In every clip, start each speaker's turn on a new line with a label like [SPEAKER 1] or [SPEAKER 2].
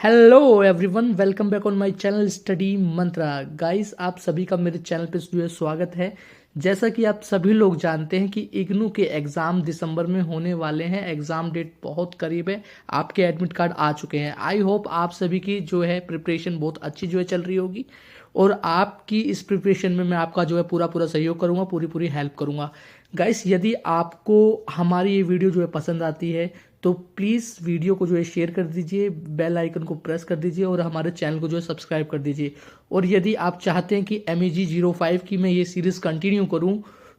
[SPEAKER 1] Hello everyone, welcome back on my channel study Mantra. Guys, आप सभी का मेरे चैनल पे जो है स्वागत है। जैसा कि आप सभी लोग जानते हैं कि इग्नू के एग्ज़ाम दिसंबर में होने वाले हैं। एग्ज़ाम डेट बहुत करीब है। आपके एडमिट कार्ड आ चुके हैं। आई होप आप सभी की जो है प्रिपरेशन बहुत अच्छी जो है चल रही होगी और आपकी इस प्रिपरेशन में मैं आपका जो है पूरा पूरा सहयोग करूंगा, पूरी पूरी हेल्प करूंगा। गाइस, यदि आपको हमारी ये वीडियो जो है पसंद आती है तो प्लीज़ वीडियो को जो है शेयर कर दीजिए, बेल आइकन को प्रेस कर दीजिए और हमारे चैनल को जो है सब्सक्राइब कर दीजिए। और यदि आप चाहते हैं कि MEG05 की मैं ये सीरीज़ कंटिन्यू करूं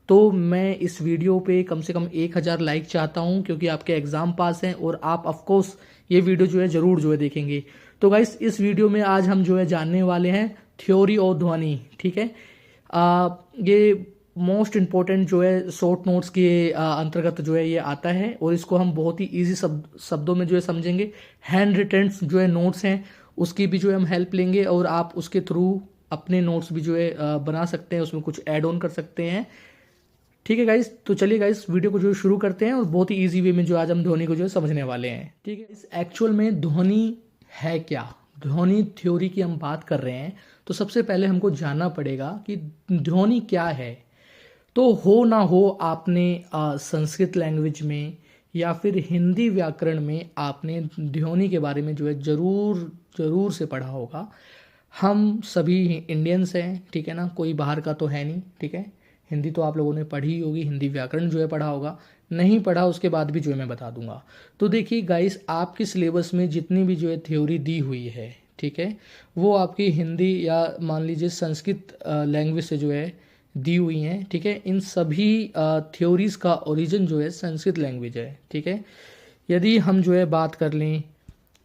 [SPEAKER 1] तो मैं इस वीडियो पे कम से कम 1000 लाइक चाहता हूं, क्योंकि आपके एग्ज़ाम पास हैं और आप ऑफकोर्स ये वीडियो जो है ज़रूर जो है देखेंगे। तो गाइस, इस वीडियो में आज हम जो है जानने वाले हैं थ्योरी और ध्वनि। ठीक है, ये मोस्ट इम्पोर्टेंट जो है शॉर्ट नोट्स के अंतर्गत जो है ये आता है और इसको हम बहुत ही इजी शब्दों में जो है समझेंगे। हैंड रिटन जो है नोट्स हैं उसकी भी जो है हम हेल्प लेंगे और आप उसके थ्रू अपने नोट्स भी जो है बना सकते हैं, उसमें कुछ ऐड ऑन कर सकते हैं। ठीक है गाइस, तो चलिए गाइस वीडियो को जो है शुरू करते हैं और बहुत ही इजी वे में जो आज हम ध्वनि को जो है समझने वाले हैं। ठीक है, इस एक्चुअल में ध्वनि है क्या, ध्वनि थ्योरी की हम बात कर रहे हैं तो सबसे पहले हमको जानना पड़ेगा कि ध्वनि क्या है। तो हो ना हो आपने संस्कृत लैंग्वेज में या फिर हिंदी व्याकरण में आपने ध्वनि के बारे में जो है ज़रूर ज़रूर से पढ़ा होगा। हम सभी इंडियंस हैं, ठीक है ना, कोई बाहर का तो है नहीं। ठीक है, हिंदी तो आप लोगों ने पढ़ी होगी, हिंदी व्याकरण जो है पढ़ा होगा। नहीं पढ़ा उसके बाद भी जो है मैं बता दूंगा। तो देखिए गाइस, आपके सिलेबस में जितनी भी जो है थ्योरी दी हुई है, ठीक है, वो आपकी हिंदी या मान लीजिए संस्कृत लैंग्वेज से जो है दी हुई हैं। ठीक है, इन सभी थ्योरीज का ओरिजिन जो है संस्कृत लैंग्वेज है। ठीक है, यदि हम जो है बात कर लें,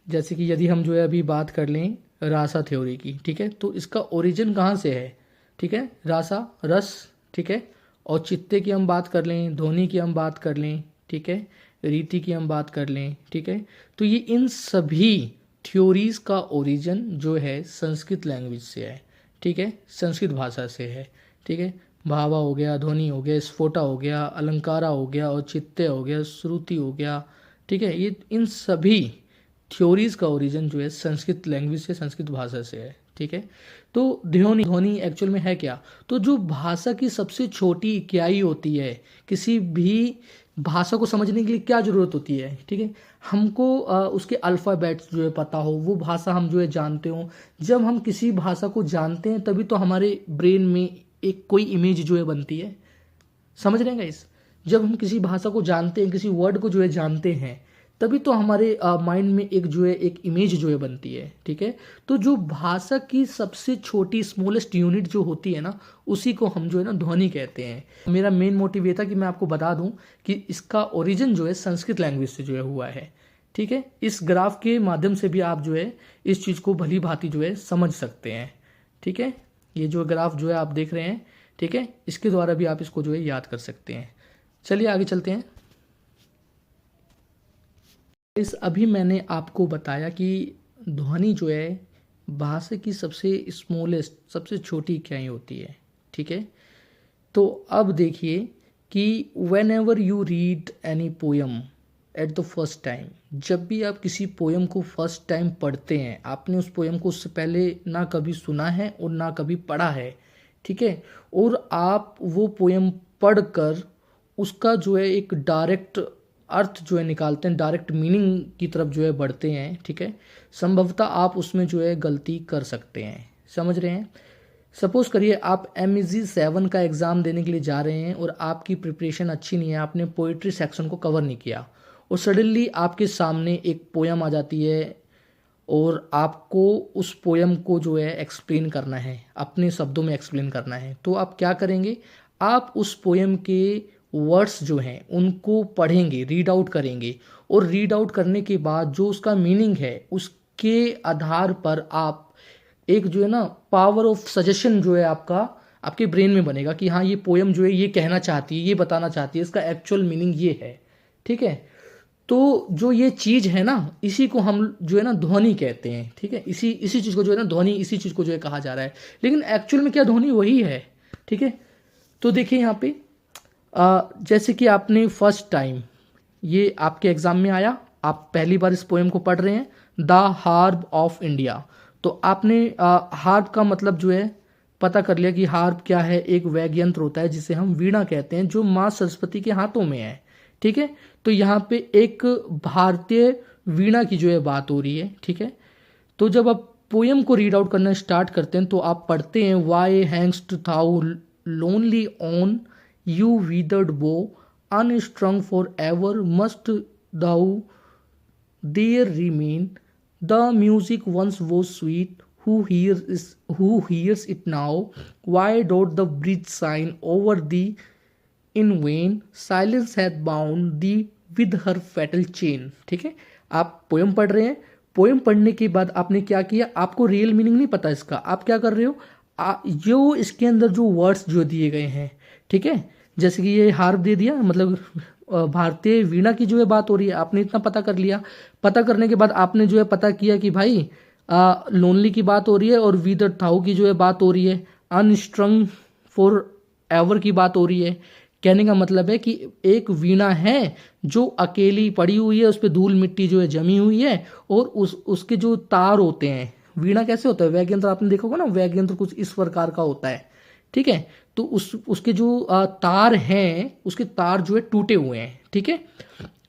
[SPEAKER 1] जैसे कि यदि हम जो है अभी बात कर लें रासा थ्योरी की, ठीक है, तो इसका ओरिजिन कहाँ से है? ठीक है, रासा रस, ठीक है, और चित्ते की हम बात कर लें, ध्वनि की हम बात कर लें, ठीक है, रीति की हम बात कर लें, ठीक है, तो ये इन सभी थ्योरीज का ओरिजिन जो है संस्कृत लैंग्वेज से है। ठीक है, संस्कृत भाषा से है। ठीक है, भावा हो गया, ध्वनि हो गया, स्फोटा हो गया, अलंकारा हो गया, और चित्ते हो गया, श्रुति हो गया। ठीक है, ये इन सभी थ्योरीज का ओरिजिन जो है संस्कृत लैंग्वेज से, संस्कृत भाषा से है। ठीक है, तो ध्वनि ध्वनि एक्चुअल में है क्या? तो जो भाषा की सबसे छोटी इकाई होती है, किसी भी भाषा को समझने के लिए क्या जरूरत होती है? ठीक है, हमको उसके अल्फ़ाबेट्स जो है पता हो, वो भाषा हम जो है जानते हो। जब हम किसी भाषा को जानते हैं तभी तो हमारे ब्रेन में एक कोई इमेज जो है बनती है। समझ रहे हैं गाइस? जब हम किसी भाषा को जानते हैं, किसी वर्ड को जो है जानते हैं, तभी तो हमारे माइंड में एक जो है एक इमेज जो है बनती है। ठीक है, तो जो भाषा की सबसे छोटी स्मॉलेस्ट यूनिट जो होती है ना, उसी को हम जो है ना ध्वनि कहते हैं। मेरा मेन मोटिव ये था कि मैं आपको बता दूं कि इसका ओरिजिन जो है संस्कृत लैंग्वेज से जो है हुआ है। ठीक है, इस ग्राफ के माध्यम से भी आप जो है इस चीज़ को भली भांति जो है समझ सकते हैं। ठीक है, ये जो ग्राफ जो है आप देख रहे हैं, ठीक है, इसके द्वारा भी आप इसको जो है याद कर सकते हैं। चलिए आगे चलते हैं। इस अभी मैंने आपको बताया कि ध्वनि जो है भाषा की सबसे स्मॉलेस्ट, सबसे छोटी इकाई होती है। ठीक है, तो अब देखिए कि when ever you read any poem at the first time, जब भी आप किसी पोयम को फर्स्ट टाइम पढ़ते हैं, आपने उस पोयम को उससे पहले ना कभी सुना है और ना कभी पढ़ा है। ठीक है, और आप वो पोयम पढ़कर उसका जो है एक डायरेक्ट अर्थ जो है निकालते हैं, डायरेक्ट मीनिंग की तरफ जो है बढ़ते हैं। ठीक है, संभवतः आप उसमें जो है गलती कर सकते हैं। समझ रहे हैं? सपोज करिए आप MEG7 का एग्ज़ाम देने के लिए जा रहे हैं और आपकी प्रिपरेशन अच्छी नहीं है, आपने पोइट्री सेक्शन को कवर नहीं किया और सडनली आपके सामने एक पोयम आ जाती है और आपको उस पोयम को जो है एक्सप्लेन करना है, अपने शब्दों में एक्सप्लेन करना है। तो आप क्या करेंगे? आप उस पोयम के वर्ड्स जो हैं उनको पढ़ेंगे, रीड आउट करेंगे, और रीड आउट करने के बाद जो उसका मीनिंग है उसके आधार पर आप एक जो है ना पावर ऑफ सजेशन जो है आपका आपके ब्रेन में बनेगा कि हाँ, ये पोयम जो है ये कहना चाहती है, ये बताना चाहती है, इसका एक्चुअल मीनिंग ये है। ठीक है, तो जो ये चीज़ है ना, इसी को हम जो है ना ध्वनि कहते हैं। ठीक है, इसी इसी चीज़ को जो है ना ध्वनि, इसी चीज़ को जो है कहा जा रहा है। लेकिन एक्चुअल में क्या ध्वनि वही है। ठीक है, तो देखिए यहाँ पे जैसे कि आपने फर्स्ट टाइम ये आपके एग्ज़ाम में आया, आप पहली बार इस पोएम को पढ़ रहे हैं, द हार्प ऑफ इंडिया। तो आपने हार्प का मतलब जो है पता कर लिया कि हार्प क्या है, एक वाद्य यंत्र होता है जिसे हम वीणा कहते हैं, जो माँ सरस्वती के हाथों में है। ठीक है, तो यहाँ पे एक भारतीय वीणा की जो है बात हो रही है। ठीक है, तो जब आप पोयम को रीड आउट करना स्टार्ट करते हैं तो आप पढ़ते हैं, why hangs to thou lonely on you withered bow unstrung for ever must thou there remain the music once वो sweet who hears it now? Why don't the bridge sign over thee in vain? Silence hath bound thee with her fatal chain। ठीक है, आप poem पढ़ रहे हैं, poem पढ़ने के बाद आपने क्या किया, आपको रियल मीनिंग नहीं पता इसका, आप क्या कर रहे हो, जो इसके अंदर जो वर्ड्स जो दिए गए हैं, ठीक है, जैसे कि ये हार्प दे दिया, मतलब भारतीय वीणा की जो है बात हो रही है, आपने इतना पता कर लिया। पता करने के बाद आपने जो है पता किया कि भाई लोनली की बात हो रही है और वी द थाउ की जो है बात हो रही है, अनस्ट्रंग फॉर एवर की बात हो रही है। कहने का मतलब है कि एक वीणा है जो अकेली पड़ी हुई है, उस पर धूल मिट्टी जो है जमी हुई है, और उसके जो तार होते हैं, वीणा कैसे होता है, वाद्य यंत्र आपने देखा होगा ना, वाद्य यंत्र कुछ इस प्रकार का होता है। ठीक है, तो उसके जो तार हैं, उसके तार जो है टूटे हुए हैं। ठीक है,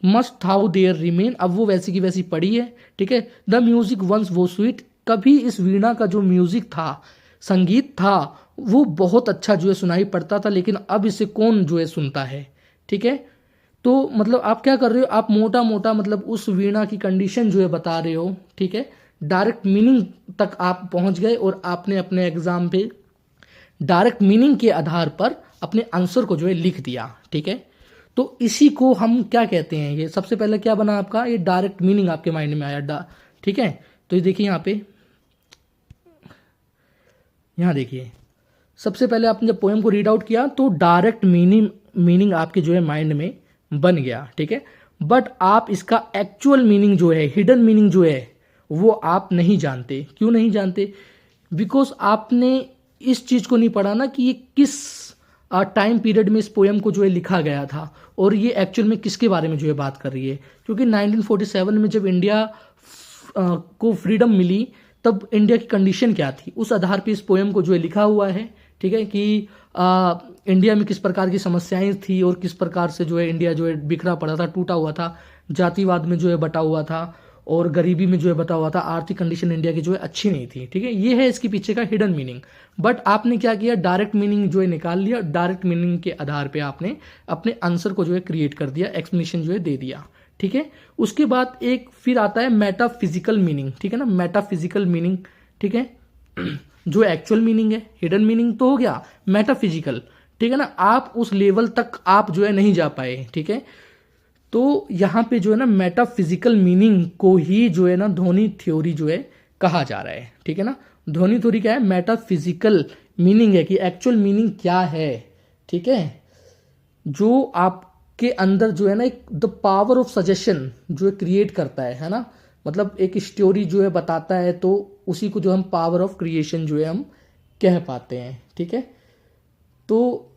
[SPEAKER 1] मस्ट हाउ देयर रिमेन, अब वो वैसी की वैसी पड़ी है। ठीक है, द म्यूजिक वंस वो स्वीट, कभी इस वीणा का जो म्यूजिक था, संगीत था, वो बहुत अच्छा जो है सुनाई पड़ता था, लेकिन अब इसे कौन जो है सुनता है। ठीक है, तो मतलब आप क्या कर रहे हो, आप मोटा मोटा मतलब उस वीणा की कंडीशन जो है बता रहे हो। ठीक है, डायरेक्ट मीनिंग तक आप पहुंच गए और आपने अपने एग्जाम पे डायरेक्ट मीनिंग के आधार पर अपने आंसर को जो है लिख दिया। ठीक है, तो इसी को हम क्या कहते हैं, ये सबसे पहले क्या बना आपका, ये डायरेक्ट मीनिंग आपके माइंड में आया। ठीक है, तो ये देखिए यहाँ देखिए, सबसे पहले आपने जब पोएम को रीड आउट किया तो डायरेक्ट मीनिंग आपके जो है माइंड में बन गया। ठीक है, बट आप इसका एक्चुअल मीनिंग जो है, हिडन मीनिंग जो है, वो आप नहीं जानते। क्यों नहीं जानते? बिकॉज आपने इस चीज को नहीं पढ़ा ना कि ये किस टाइम पीरियड में इस पोएम को जो है लिखा गया था और ये एक्चुअल में किसके बारे में जो है बात कर रही है। क्योंकि 1947 में जब इंडिया को फ्रीडम मिली, तब इंडिया की कंडीशन क्या थी, उस आधार पे इस पोएम को जो है लिखा हुआ है। ठीक है, कि इंडिया में किस प्रकार की समस्याएं थी और किस प्रकार से जो है इंडिया जो है बिखरा पड़ा था, टूटा हुआ था, जातिवाद में जो है बटा हुआ था और गरीबी में जो है बता हुआ था, आर्थिक कंडीशन इंडिया की जो है अच्छी नहीं थी। ठीक है, ये है इसके पीछे का हिडन मीनिंग। बट आपने क्या किया, डायरेक्ट मीनिंग जो है निकाल लिया, डायरेक्ट मीनिंग के आधार पे आपने अपने आंसर को जो है क्रिएट कर दिया, एक्सप्लेनेशन जो है दे दिया। ठीक है, उसके बाद एक फिर आता है मेटाफिजिकल मीनिंग। ठीक है ना, मेटाफिजिकल मीनिंग। ठीक है, जो एक्चुअल मीनिंग है, हिडन मीनिंग तो हो गया, मेटाफिजिकल। ठीक है ना, आप उस लेवल तक आप जो है नहीं जा पाए। ठीक है, तो यहां पे जो है ना मेटाफिजिकल मीनिंग को ही जो है ना ध्वनि थ्योरी जो है कहा जा रहा है। ठीक है ना, ध्वनि थ्योरी क्या है, मेटाफिजिकल मीनिंग है कि एक्चुअल मीनिंग क्या है। ठीक है, जो आपके अंदर जो है ना एक द पावर ऑफ सजेशन जो है क्रिएट करता है ना, मतलब एक स्टोरी जो है बताता है, तो उसी को जो हम पावर ऑफ क्रिएशन जो है हम कह पाते हैं। ठीक है, तो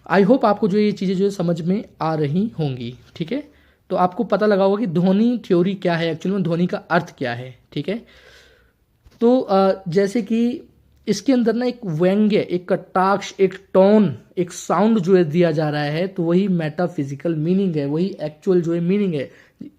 [SPEAKER 1] आई होप आपको जो ये चीज़ें जो है समझ में आ रही होंगी। ठीक है, तो आपको पता लगा होगा कि ध्वनि थ्योरी क्या है, एक्चुअली में ध्वनि का अर्थ क्या है। ठीक है, तो जैसे कि इसके अंदर ना एक व्यंग्य, एक कटाक्ष, एक टोन, एक साउंड जो है दिया जा रहा है, तो वही मेटाफिजिकल मीनिंग है, वही एक्चुअल जो है मीनिंग है,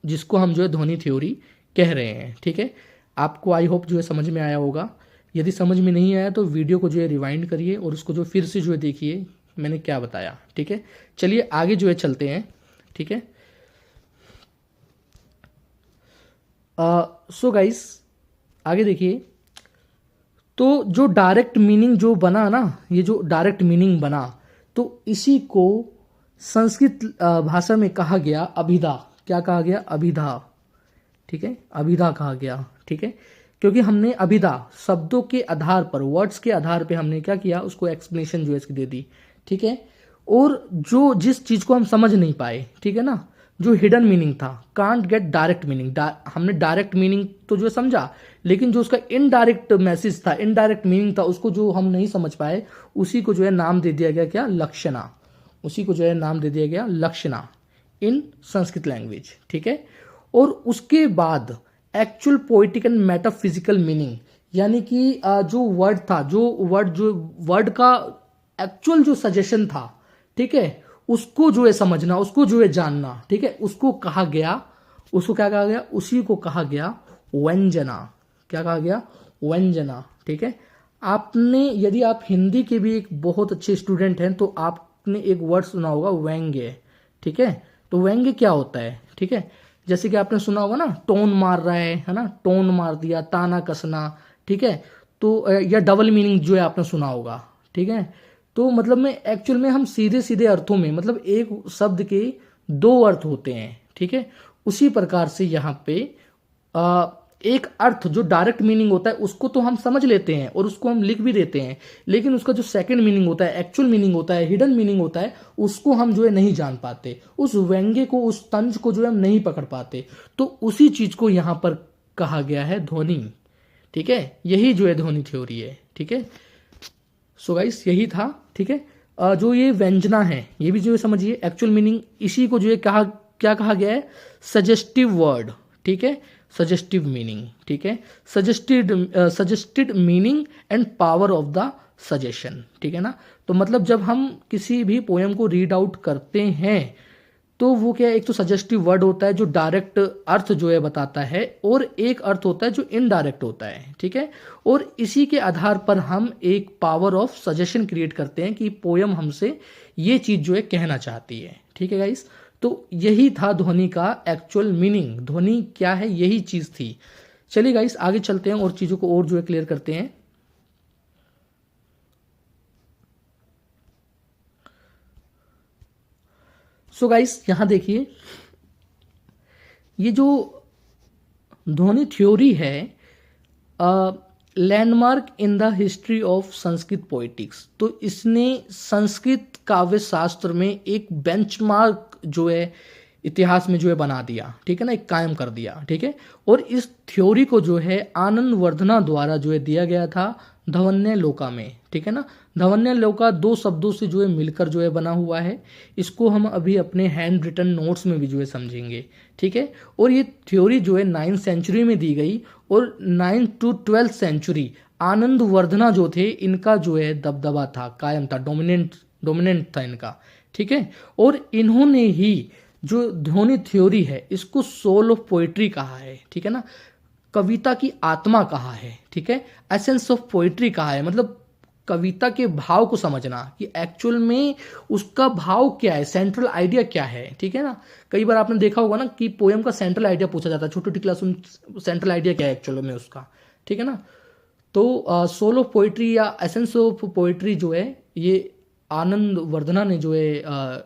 [SPEAKER 1] जिसको हम जो है ध्वनि थ्योरी कह रहे हैं। ठीक है, आपको आई होप जो है समझ में आया होगा। यदि समझ में नहीं आया तो वीडियो को जो है रिवाइंड करिए और उसको जो फिर से जो है देखिए मैंने क्या बताया। ठीक है, चलिए आगे जो है चलते हैं। ठीक है, सो गाइस आगे देखिए, तो जो डायरेक्ट मीनिंग जो बना ना, ये जो डायरेक्ट मीनिंग बना, तो इसी को संस्कृत भाषा में कहा गया अभिधा। क्या कहा गया? अभिधा। ठीक है, अभिधा कहा गया। ठीक है, क्योंकि हमने अभिधा शब्दों के आधार पर, वर्ड्स के आधार पे हमने क्या किया, उसको एक्सप्लेनेशन जो है इसकी दे दी। ठीक है, और जो जिस चीज को हम समझ नहीं पाए, ठीक है ना, जो हिडन मीनिंग था, कांट गेट डायरेक्ट मीनिंग, हमने डायरेक्ट मीनिंग तो जो समझा, लेकिन जो उसका इनडायरेक्ट मैसेज था, इनडायरेक्ट मीनिंग था, उसको जो हम नहीं समझ पाए, उसी को जो है नाम दे दिया गया क्या? लक्षणा। उसी को जो है नाम दे दिया गया लक्षणा इन संस्कृत लैंग्वेज। ठीक है, और उसके बाद actual poetic and metaphysical meaning, यानी कि जो वर्ड का एक्चुअल जो सजेशन था, ठीक है, उसको जो है समझना, उसको जो है जानना, ठीक है, उसको कहा गया, उसको क्या कहा गया, उसी को कहा गया व्यंजना। क्या कहा गया? व्यंजना। ठीक है। आपने, यदि आप हिंदी के भी एक बहुत अच्छे स्टूडेंट हैं तो आपने एक वर्ड सुना होगा व्यंग्य। ठीक है। तो व्यंग्य क्या होता है? ठीक है, जैसे कि आपने सुना होगा ना, टोन मार रहा है ना, टोन मार दिया, ताना कसना। ठीक है। तो या डबल मीनिंग जो है आपने सुना होगा। ठीक है। तो मतलब में एक्चुअल में हम सीधे सीधे अर्थों में, मतलब एक शब्द के दो अर्थ होते हैं। ठीक है। उसी प्रकार से यहाँ पे एक अर्थ जो डायरेक्ट मीनिंग होता है उसको तो हम समझ लेते हैं और उसको हम लिख भी देते हैं, लेकिन उसका जो सेकंड मीनिंग होता है, एक्चुअल मीनिंग होता है, हिडन मीनिंग होता है, उसको हम जो है नहीं जान पाते, उस व्यंग्य को, उस तंज को जो है हम नहीं पकड़ पाते। तो उसी चीज को यहां पर कहा गया है ध्वनि। ठीक है, यही जो है ध्वनि थ्योरी है। ठीक है। सो गाइस यही था। ठीक है। जो ये व्यंजना है ये भी जो है समझिए, एक्चुअल मीनिंग इसी को जो है कहा, क्या कहा गया है? Suggestive word. ठीक है, सजेस्टिव मीनिंग। ठीक है, suggested meaning and power of the suggestion. ठीक है ना। तो मतलब जब हम किसी भी पोएम को रीड आउट करते हैं तो वो क्या है, एक तो सजेस्टिव वर्ड होता है जो डायरेक्ट अर्थ जो है बताता है, और एक अर्थ होता है जो इनडायरेक्ट होता है। ठीक है। और इसी के आधार पर हम एक पावर ऑफ सजेशन क्रिएट करते हैं कि पोयम हमसे ये चीज जो है कहना चाहती है। ठीक है गाइस। तो यही था ध्वनि का एक्चुअल मीनिंग। ध्वनि क्या है, यही चीज थी। चलिए गाइस आगे चलते हैं और चीजों को और जो है क्लियर करते हैं। सो गाइस यहां देखिए, ये जो ध्वनि थ्योरी है, landmark in the history of Sanskrit poetics, तो इसने संस्कृत काव्य शास्त्र में एक बेंचमार्क जो है इतिहास में जो है बना दिया। ठीक है ना, एक कायम कर दिया। ठीक है। और इस थ्योरी को जो है आनंद वर्धना द्वारा जो है दिया गया था धवन्य लोका में। ठीक है ना। धवन्य लोका दो शब्दों से जो है मिलकर जो है बना हुआ है। इसको हम अभी अपने हैंड रिटन नोट्स में भी जो है समझेंगे। ठीक है। और ये थ्योरी जो है 9th सेंचुरी में दी गई, और 9th to 12th सेंचुरी आनंद वर्धना जो थे इनका जो है दबदबा था, कायम था, डोमिनेंट था इनका। ठीक है। और इन्होंने ही जो ध्वनि थ्योरी है इसको सोल ऑफ पोएट्री कहा है। ठीक है ना, कविता की आत्मा कहा है। ठीक है, एसेंस ऑफ पोएट्री कहा है, मतलब कविता के भाव को समझना कि एक्चुअल में उसका भाव क्या है, सेंट्रल आइडिया क्या है। ठीक है ना, कई बार आपने देखा होगा ना कि पोएम का सेंट्रल आइडिया पूछा जाता है छोटी छोटी क्लास में, सेंट्रल आइडिया क्या है एक्चुअल में उसका। ठीक है ना। तो सोल ऑफ पोएट्री या एसेंस ऑफ पोएट्री जो है ये आनंद वर्धना ने जो है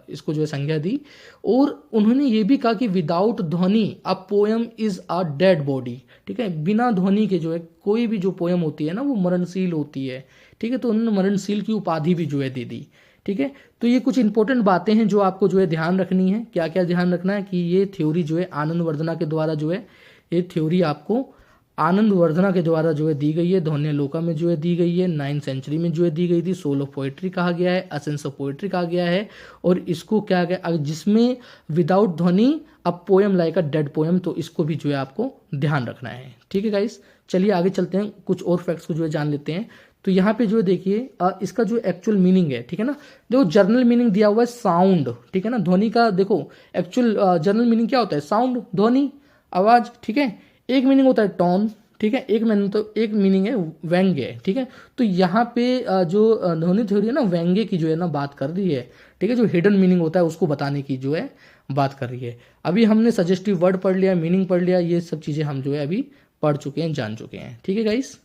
[SPEAKER 1] इसको जो है संज्ञा दी। और उन्होंने ये भी कहा कि विदाउट ध्वनि a poem is a dead body. ठीक है, बिना ध्वनि के जो है कोई भी जो पोएम होती है ना वो मरणशील होती है। ठीक है, तो उन्होंने मरणशील की उपाधि भी जो है दे दी। ठीक है, तो ये कुछ इंपॉर्टेंट बातें हैं जो आपको जो है ध्यान रखनी है। क्या क्या ध्यान रखना है कि ये थ्योरी जो है आनंद वर्धना के द्वारा जो है, ये थ्योरी आपको आनंद वर्धना के द्वारा जो है दी गई है, ध्वन्य लोका में जो है दी गई है, 9th सेंचुरी में जो है दी गई थी। सोल ऑफ पोएट्री कहा गया है, एसेंस ऑफ पोएट्री कहा गया है। और इसको क्या गया, जिसमें विदाउट ध्वनि a poem like a dead poem, तो इसको भी जो है आपको ध्यान रखना है। ठीक है गाइस, चलिए आगे चलते हैं, कुछ और फैक्ट्स को जो है जान लेते हैं। तो यहाँ पे जो है देखिए इसका जो एक्चुअल मीनिंग है, ठीक है ना, देखो जर्नल मीनिंग दिया हुआ है साउंड। ठीक है ना, ध्वनि का देखो एक्चुअल जर्नल मीनिंग क्या होता है, साउंड, ध्वनि, आवाज। ठीक है, एक मीनिंग होता है टोन। ठीक है, एक मीनिंग है व्यंग्य। ठीक है, तो यहाँ पे जो ध्वनि थ्योरी है ना व्यंग्य की जो है ना बात कर रही है। ठीक है, जो हिडन मीनिंग होता है उसको बताने की जो है बात कर रही है। अभी हमने सजेस्टिव वर्ड पढ़ लिया, मीनिंग पढ़ लिया, ये सब चीजें हम जो है अभी पढ़ चुके हैं, जान चुके हैं। ठीक है गाइस,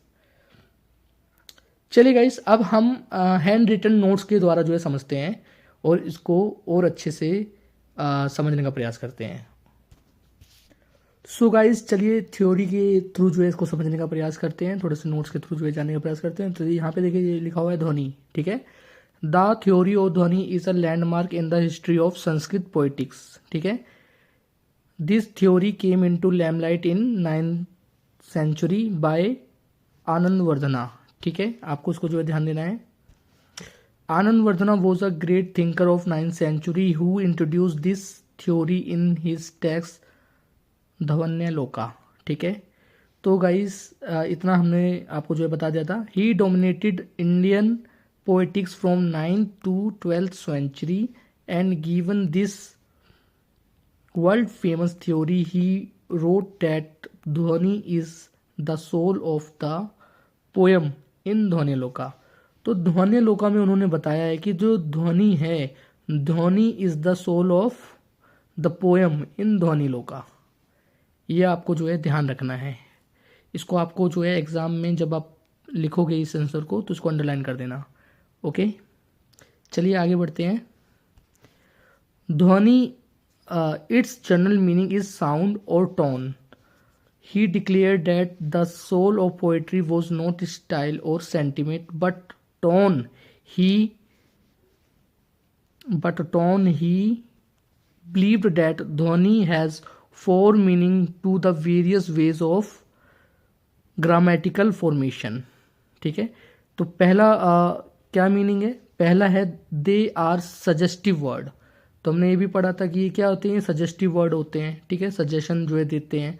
[SPEAKER 1] चलिए गाइस अब हम हैंड रिटन नोट्स के द्वारा जो है समझते हैं और इसको और अच्छे से समझने का प्रयास करते हैं। सो गाइस चलिए थ्योरी के थ्रू जो है इसको समझने का प्रयास करते हैं, थोड़े से नोट्स के थ्रू जो है जानने का प्रयास करते हैं। तो यहाँ पे देखिए ये लिखा हुआ है ध्वनि। ठीक है, the theory of dhvani is a landmark in the history of Sanskrit poetics. ठीक है, this theory came in to limelight in 9th century by Anand Vardhana. ठीक है, आपको उसको जो है ध्यान देना है। Anand Vardhana was a great thinker of 9th century who introduce this theory in his text Dhvanyaloka. ठीक है, तो गाइस इतना हमने आपको जो है बता दिया था। He dominated Indian poetics from 9th to 12th century and given this world famous theory he wrote that ध्वनि is the soul of the poem in ध्वनिलोका। तो ध्वनिलोका में उन्होंने बताया है कि जो ध्वनि है, dhvani is the soul of the poem in Dhvanyaloka. ये आपको जो है ध्यान रखना है। इसको आपको जो है एग्जाम में जब आप लिखोगे इस आंसर को तो इसको अंडरलाइन कर देना। ओके, चलिए आगे बढ़ते हैं। Dhvani its general meaning is sound और tone. He declared that the soul of poetry was not style और sentiment but tone. He believed that ध्वनि has four meaning to the various ways of grammatical formation। ठीक है, तो पहला क्या meaning है? पहला है दे आर सजेस्टिव वर्ड। तो हमने ये भी पढ़ा था कि ये क्या होते हैं, सजेस्टिव वर्ड होते हैं। ठीक है, सजेशन जो है देते हैं,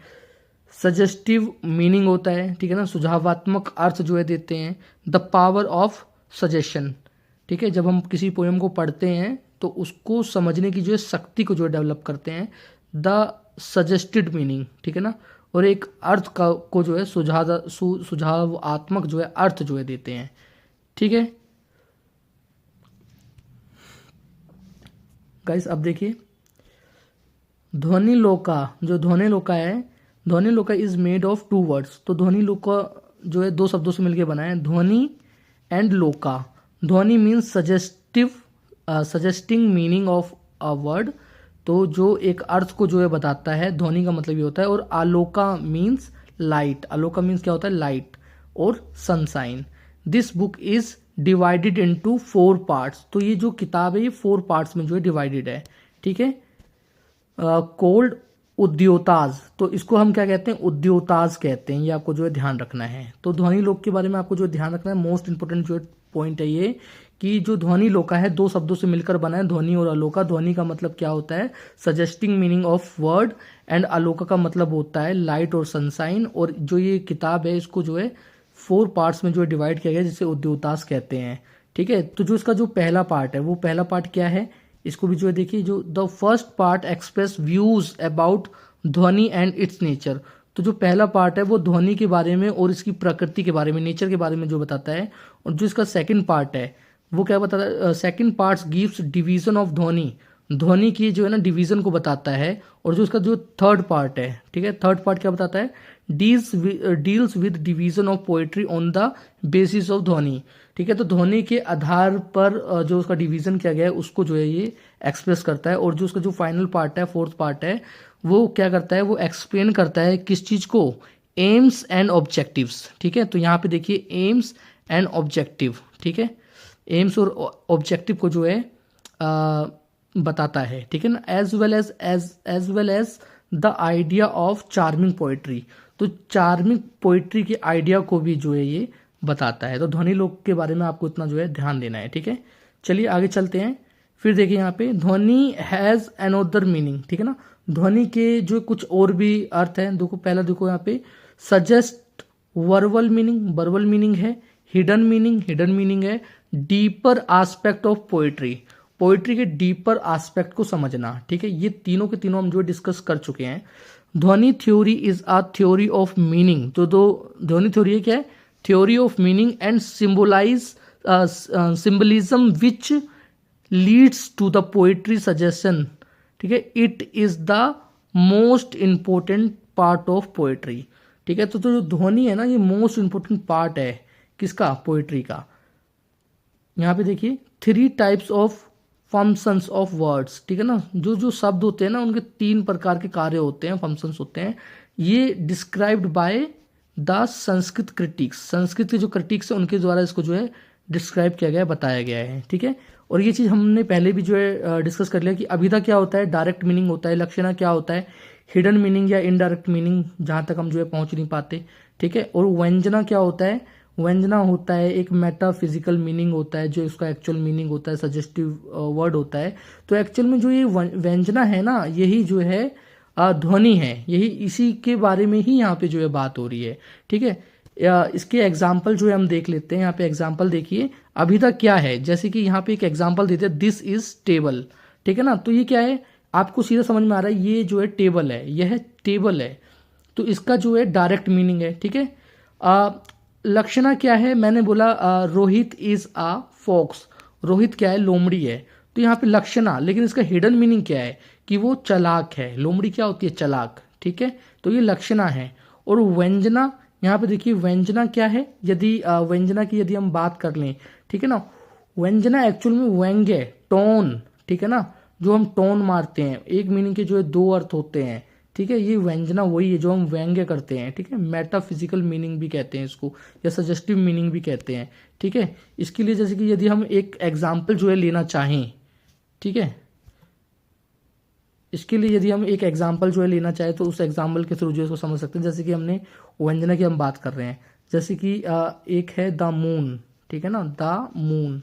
[SPEAKER 1] सजेस्टिव मीनिंग होता है। ठीक है ना, सुझावात्मक अर्थ जो है देते हैं। The power of suggestion. ठीक है, जब हम किसी पोएम को पढ़ते हैं तो उसको समझने की जो है शक्ति को जो है डेवलप करते हैं, द सजेस्टेड मीनिंग। ठीक है ना, और एक अर्थ का को जो है सुझावात्मक जो है अर्थ जो है देते हैं। ठीक है गाइस, अब देखिए ध्वनिलोका। जो ध्वनिलोका है, Dhvanyaloka is made of two words. तो ध्वनिलोका जो है दो शब्दों से मिलकर बना है, ध्वनि एंड लोका। ध्वनि means suggesting meaning of a word. तो जो एक अर्थ को जो है बताता है, ध्वनि का मतलब ये होता है। और Aloka means light. Aloka means क्या होता है? लाइट और sunshine. This book is divided into 4 parts. तो ये जो किताब है ये 4 पार्ट्स में जो है डिवाइडेड है। ठीक है, कोल्ड उद्योताज। तो इसको हम क्या कहते हैं? उद्योताज कहते हैं। ये आपको जो है ध्यान रखना है। तो ध्वनि लोक के बारे में आपको जो ध्यान रखना है, मोस्ट इंपोर्टेंट जो पॉइंट है ये कि जो ध्वनि लोका है दो शब्दों से मिलकर बना है, ध्वनि और अलोका। ध्वनि का मतलब क्या होता है? Suggesting meaning of word. And aloka का मतलब होता है लाइट और सनशाइन। और जो ये किताब है इसको जो है 4 पार्ट्स में जो है डिवाइड किया गया, जिसे उद्योताज कहते हैं। ठीक है, तो जो इसका जो पहला पार्ट है, वो पहला पार्ट क्या है? इसको भी जो है देखिए, जो the first part express views about ध्वनि एंड इट्स नेचर। तो जो पहला पार्ट है वो ध्वनि के बारे में और इसकी प्रकृति के बारे में, नेचर के बारे में जो बताता है। और जो इसका सेकंड पार्ट है वो क्या बताता है? Second part gives division of ध्वनि। ध्वनि की जो है ना डिवीजन को बताता है। और जो इसका जो थर्ड पार्ट है, ठीक है, थर्ड पार्ट क्या बताता है? Deals with division of poetry on the basis of ध्वनि। ठीक है, तो ध्वनि के आधार पर जो उसका डिवीजन किया गया है उसको जो है ये एक्सप्रेस करता है। और जो उसका जो फाइनल पार्ट है, फोर्थ पार्ट है, वो क्या करता है? वो एक्सप्लेन करता है किस चीज को? AIIMS and objectives. ठीक है, तो यहाँ पे देखिए एम्स एंड ऑब्जेक्टिव। ठीक है, एम्स और ऑब्जेक्टिव को जो है बताता है। ठीक है ना, as well as the idea of charming poetry. तो चार्मिंग पोएट्री के आइडिया को भी जो है ये बताता है। तो ध्वनि लोक के बारे में आपको इतना जो है ध्यान देना है। ठीक है, चलिए आगे चलते हैं। फिर देखिए यहाँ पे ध्वनि हैज अनदर मीनिंग। ठीक है ना, ध्वनि के जो कुछ और भी अर्थ है। देखो पहला देखो यहाँ पे सजेस्ट वर्बल मीनिंग है। हिडन मीनिंग है। डीपर एस्पेक्ट ऑफ पोएट्री के डीपर एस्पेक्ट को समझना। ठीक है, ये तीनों के तीनों हम जो डिस्कस कर चुके हैं। Dhvani theory is a theory of meaning. तो दो ध्वनि थ्योरी क्या है? Theory of meaning and symbolism which leads to the poetry suggestion. ठीक है, it is the most important part of poetry. ठीक है, तो जो ध्वनि है ना, ये मोस्ट इंपोर्टेंट पार्ट है किसका? पोएट्री का। यहाँ पे देखिए 3 types of functions of words. ठीक है ना, जो शब्द होते हैं ना उनके 3 प्रकार के कार्य होते हैं, फंक्शंस होते हैं। ये described by the Sanskrit critics. Sanskrit के जो क्रिटिक्स है उनके द्वारा इसको जो है डिस्क्राइब किया गया है, बताया गया है। ठीक है, और ये चीज़ हमने पहले भी जो है डिस्कस कर लिया कि अभिधा क्या होता है? डायरेक्ट मीनिंग होता है। लक्षणा क्या होता है? हिडन मीनिंग या इनडायरेक्ट मीनिंग, जहाँ तक हम जो है पहुँच नहीं पाते। ठीक है, और व्यंजना क्या होता है? व्यंजना होता है एक मेटाफिजिकल मीनिंग होता है, जो इसका एक्चुअल मीनिंग होता है, सजेस्टिव वर्ड होता है। तो एक्चुअल में जो ये व्यंजना है ना, यही जो है ध्वनि है, यही इसी के बारे में ही यहाँ पे जो है बात हो रही है। ठीक है, इसके एग्जाम्पल जो है हम देख लेते हैं। यहाँ पे एग्जाम्पल देखिए अभी तक क्या है, जैसे कि यहाँ पे एक एग्जाम्पल देते हैं, दिस इज टेबल। ठीक है ना, तो ये क्या है, आपको सीधा समझ में आ रहा है, ये जो है टेबल है, यह टेबल है, तो इसका जो है डायरेक्ट मीनिंग है। ठीक है, लक्षणा क्या है, मैंने बोला Rohit is a fox, Rohit क्या है, लोमड़ी है। तो यहाँ पे लक्षणा, लेकिन इसका हिडन मीनिंग क्या है कि वो चालाक है। लोमड़ी क्या होती है, चालाक। ठीक है, तो ये लक्षणा है। और व्यंजना, यहाँ पे देखिए व्यंजना क्या है, यदि व्यंजना की यदि हम बात कर लें, ठीक है ना, व्यंजना एक्चुअल में व्यंग्य, टोन, ठीक है ना, जो हम टोन मारते हैं, एक मीनिंग के जो है दो अर्थ होते हैं। ठीक है, ये व्यंजना वही है जो हम व्यंग्य करते हैं। ठीक है, मेटाफिजिकल मीनिंग भी कहते हैं इसको, या सजेस्टिव मीनिंग भी कहते हैं। ठीक है, इसके लिए जैसे कि यदि हम एक एग्जाम्पल जो है लेना चाहें, ठीक है, इसके लिए यदि हम एक एग्जाम्पल जो है लेना चाहें तो उस एग्जाम्पल के थ्रू जो है इसको समझ सकते हैं। जैसे कि हमने व्यंजना की हम बात कर रहे हैं, जैसे कि एक है द मून। ठीक है ना, द मून,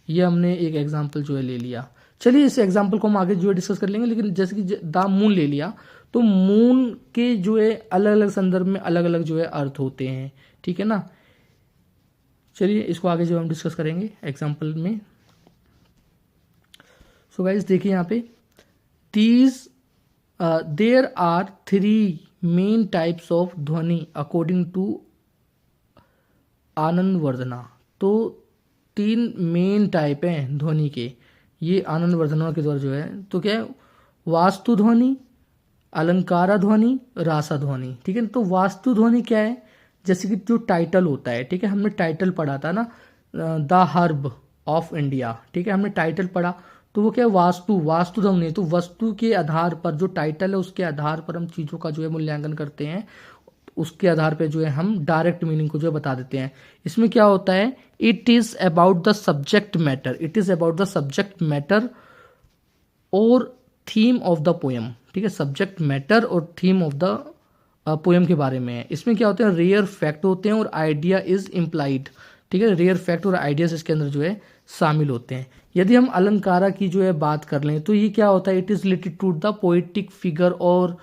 [SPEAKER 1] ये हमने एक एग्जाम्पल जो है ले लिया। चलिए इस एग्जाम्पल को हम आगे जो है डिस्कस कर लेंगे, लेकिन जैसे कि द मून ले लिया, तो मून के जो है अलग अलग संदर्भ में अलग अलग जो है अर्थ होते हैं। ठीक है ना, चलिए इसको आगे जो हम डिस्कस करेंगे एग्जाम्पल में। सो गाइस देखिए यहाँ पे, these there are three main types of ध्वनि according to आनंद वर्धना। तो तीन मेन टाइप हैं ध्वनि के, ये आनंद वर्धना के द्वारा जो है, तो क्या है, वास्तु ध्वनि, अलंकारा ध्वनि, रासा ध्वनि। ठीक है, तो वास्तु ध्वनि क्या है, जैसे कि जो टाइटल होता है, ठीक है, हमने टाइटल पढ़ा था ना, द हर्ब ऑफ इंडिया। ठीक है, हमने टाइटल पढ़ा, तो वो क्या है, वास्तु ध्वनि है। तो वस्तु के आधार पर जो टाइटल है उसके आधार पर हम चीज़ों का जो है मूल्यांकन करते हैं, उसके आधार पर जो है हम डायरेक्ट मीनिंग को जो है बता देते हैं। इसमें क्या होता है, it is about the subject matter, it is about the subject matter और थीम ऑफ द पोएम। ठीक है, सब्जेक्ट मैटर और थीम ऑफ द पोएम के बारे में है। इसमें क्या होते हैं, रेयर फैक्ट होते हैं और आइडिया इज इम्प्लाइड। ठीक है, रेयर फैक्ट और आइडियाज इसके अंदर जो है शामिल होते हैं। यदि हम अलंकारा की जो है बात कर लें, तो ये क्या होता है, it is related to the poetic figure और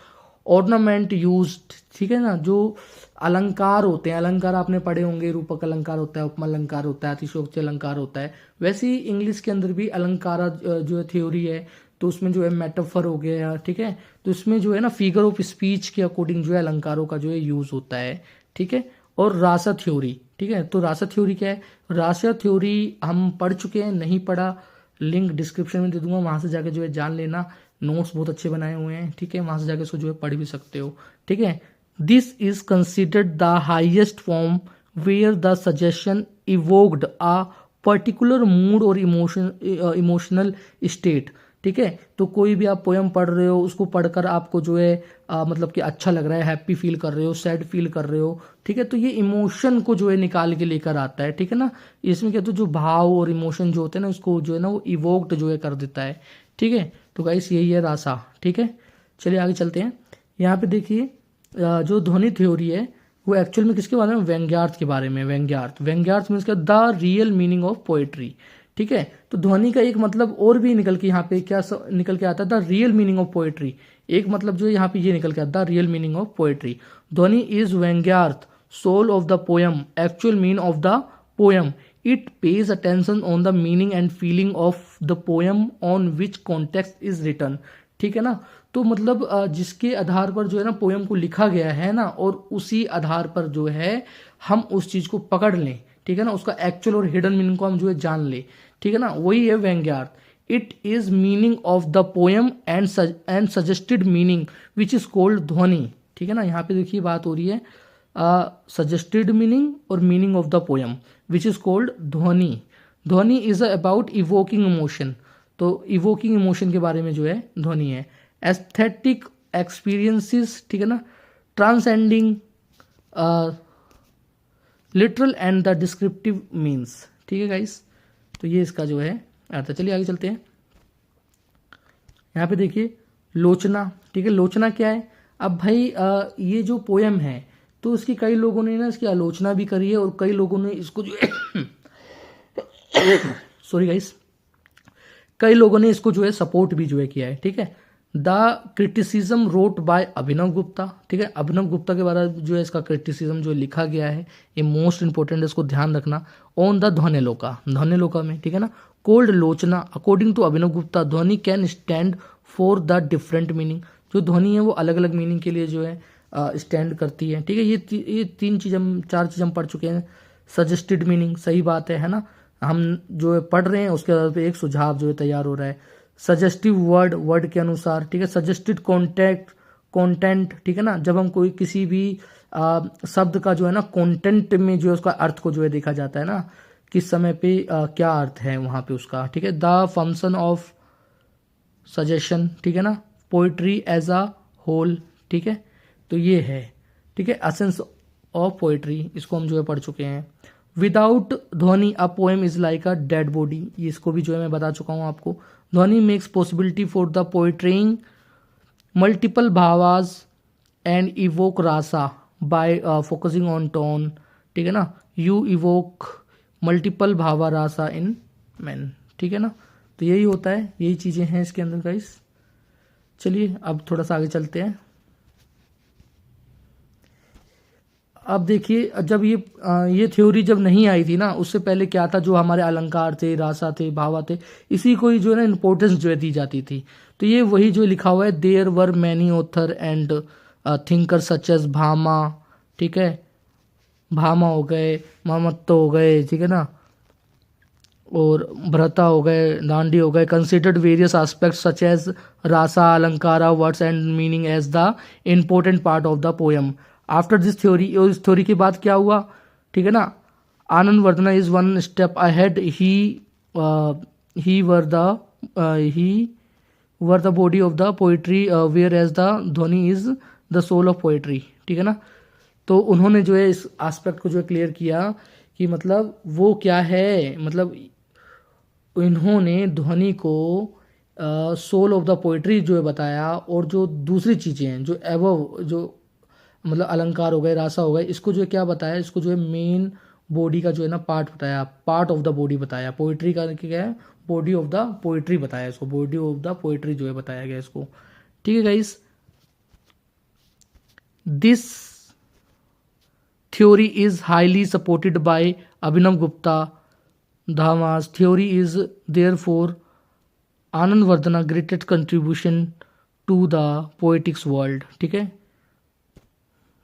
[SPEAKER 1] ऑर्नामेंट यूज्ड। ठीक है ना, जो अलंकार होते हैं, अलंकार आपने पढ़े होंगे, रूपक अलंकार होता है, उपमा अलंकार होता है, अतिशयोक्ति अलंकार होता है। वैसे ही इंग्लिश के अंदर भी अलंकारा जो है थ्योरी है, तो उसमें जो है मेटाफर हो गया। ठीक है, तो इसमें जो है ना फिगर ऑफ स्पीच के अकॉर्डिंग जो है अलंकारों का जो है यूज होता है। ठीक है, और रासा थ्योरी। ठीक है, तो रासा थ्योरी क्या है, रासा थ्योरी हम पढ़ चुके हैं, नहीं पढ़ा लिंक डिस्क्रिप्शन में दे दूंगा, वहां से जाके जो है जान लेना, नोट्स बहुत अच्छे बनाए हुए हैं। ठीक है, वहां से जाके इसको जो है पढ़ भी सकते हो। ठीक है, this is considered the highest form where the suggestion evoked a particular mood और इमोशनल स्टेट। ठीक है, तो कोई भी आप पोएम पढ़ रहे हो, उसको पढ़कर आपको जो है मतलब कि अच्छा लग रहा है, हैप्पी फील कर रहे हो, सैड फील कर रहे हो। ठीक है, तो ये इमोशन को जो है निकाल के लेकर आता है। ठीक है ना, इसमें क्या तो जो भाव और इमोशन जो होते हैं ना, उसको जो है ना वो इवोक्ड जो है कर देता है। ठीक है, तो गाइस यही है रासा। ठीक है, चलिए आगे चलते हैं। यहाँ पे देखिए जो ध्वनि थ्योरी है वो एक्चुअल में किसके बारे में, व्यंग्यार्थ के बारे में। व्यंग्यार्थ मीन्स क्या, the real meaning of poetry. ठीक है, तो ध्वनि का एक मतलब और भी निकल के यहाँ पे क्या निकल के आता है, the real meaning of poetry. एक मतलब जो है यहाँ पे ये निकल के आता है, the real meaning of poetry. Dhvani is vyangyartha, soul of the poem, actual mean of the poem. It pays attention on the meaning and feeling of the poem on which context is written. ठीक है ना, तो मतलब जिसके आधार पर जो है ना पोएम को लिखा गया है ना, और उसी आधार पर जो है हम उस चीज को पकड़ लें। ठीक है ना, उसका एक्चुअल और हिडन मीनिंग को हम जो है जान ले। ठीक है ना, वही है व्यंग्यार्थ। It is meaning of the poem and suggested meaning which is called dhvani. ठीक है ना, यहाँ पे देखिए बात हो रही है सजेस्टेड मीनिंग और meaning of the poem which is called ध्वनि। ध्वनि इज अबाउट इवोकिंग इमोशन, तो इवोकिंग इमोशन के बारे में जो है ध्वनि है। एस्थेटिक एक्सपीरियंसेस, ठीक है ना, transcending literal and the descriptive means. ठीक है गाइस, तो ये इसका जो है अर्थ है। चलिए आगे चलते हैं। यहाँ पे देखिए लोचना। ठीक है, लोचना क्या है, अब भाई ये जो पोएम है तो इसकी कई लोगों ने ना इसकी आलोचना भी करी है, और कई लोगों ने इसको जो है सॉरी गाइस, कई लोगों ने इसको जो है सपोर्ट भी जो है किया है। ठीक है, the criticism road bye Abhinav Gupta, ठीक है, अभिनव गुप्ता के बारे में जो है इसका क्रिटिसिज्म जो लिखा गया है, ये मोस्ट इंपॉर्टेंट है, इसको ध्यान रखना। ऑन द ध्वनिलोका में, ठीक है ना। कोल्ड लोचना, अकॉर्डिंग टू अभिनव गुप्ता ध्वनि can stand for the different meaning, जो ध्वनि है वो अलग अलग मीनिंग के लिए जो है स्टैंड करती है, ठीक है। ये चार चीज हम पढ़ चुके हैं। सजेस्टेड मीनिंग, सही बात है ना, हम जो है पढ़ रहे हैं उसके आधार पे एक सुझाव जो है तैयार हो रहा है। सजेस्टिव वर्ड के अनुसार, ठीक है। सजेस्टेड कंटेंट, ठीक है ना, जब हम कोई किसी भी शब्द का जो है ना कंटेंट में जो है उसका अर्थ को जो है देखा जाता है ना, किस समय पे क्या अर्थ है वहां पे उसका, ठीक है। द फंक्शन ऑफ सजेशन, ठीक है ना, पोइट्री एज अ होल, ठीक है, तो ये है, ठीक है, एसेंस ऑफ पोइट्री, इसको हम जो है पढ़ चुके हैं। विदाउट ध्वनि a poem is like a dead body, ये इसको भी जो है मैं बता चुका हूं आपको। Dhvani makes possibility for the पोइट्रीइंग multiple bhavas and evoke rasa by focusing on tone, ठीक है ना। You evoke multiple bhava rasa in man, ठीक है ना। तो यही होता है, यही चीजें हैं इसके अंदर गाइस। चलिए अब थोड़ा सा आगे चलते हैं। अब देखिए, जब ये थ्योरी जब नहीं आई थी ना, उससे पहले क्या था, जो हमारे अलंकार थे, रासा थे, भावा थे, इसी को ही जो है ना इम्पोर्टेंस जो है दी जाती थी। तो ये वही जो लिखा हुआ है, there were many author and thinker such as Bhama, ठीक है, भामा हो गए, मामत्तो हो गए, ठीक है ना, और भ्रता हो गए, दांडी हो गए, considered various aspect such as rasa, alankara, words and meaning as the important part of the poem. After this theory, इस थ्योरी के बाद क्या हुआ, ठीक है ना, Anand Vardhana is one step ahead, he were the body of the poetry where as the dhvani is the soul of poetry, ठीक है ना। तो उन्होंने जो है इस एस्पेक्ट को जो है क्लियर किया कि मतलब वो क्या है, मतलब इन्होंने ध्वनि को सोल ऑफ द पोइट्री जो है बताया, और जो दूसरी चीजें हैं जो एवव जो मतलब अलंकार हो गए, रासा हो गए, इसको जो है क्या बताया, इसको जो है मेन बॉडी का जो है ना पार्ट बताया, पार्ट ऑफ द बॉडी बताया। पोइट्री का क्या है, बॉडी ऑफ द पोइट्री बताया इसको, बॉडी ऑफ द पोइट्री जो है बताया गया इसको, ठीक है guys. This theory is highly supported by Abhinav Gupta धामास theory is there for Anand Vardhana greatest contribution to the poetics world, ठीक है।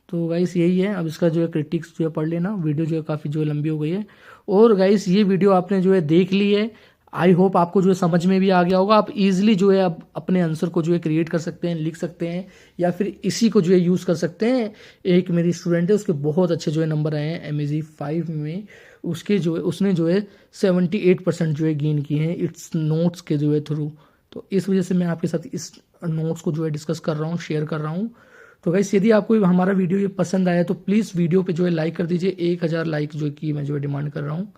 [SPEAKER 1] तो गाइस यही है, अब इसका जो है क्रिटिक्स जो है पढ़ लेना। वीडियो जो है काफ़ी जो है लंबी हो गई है, और गाइस ये वीडियो आपने जो है देख ली है, आई होप आपको जो है समझ में भी आ गया होगा। आप इजीली जो है अब अपने आंसर को जो है क्रिएट कर सकते हैं, लिख सकते हैं, या फिर इसी को जो है यूज़ कर सकते हैं। एक मेरी स्टूडेंट है, उसके बहुत अच्छे जो है नंबर आए हैं MEG 5 में, उसके जो है उसने जो है 78% जो है गेन किए हैं इट्स नोट्स के जो है थ्रू। तो इस वजह से मैं आपके साथ इस नोट्स को जो है डिस्कस कर रहा हूँ, शेयर कर रहा हूँ। तो गाइस यदि आपको हमारा वीडियो ये पसंद आया तो प्लीज़ वीडियो पे जो है लाइक कर दीजिए। 1000 लाइक जो कि मैं जो है डिमांड कर रहा हूँ,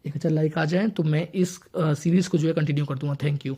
[SPEAKER 1] 1000 लाइक आ जाए तो मैं इस सीरीज़ को जो है कंटिन्यू कर दूंगा। Thank you.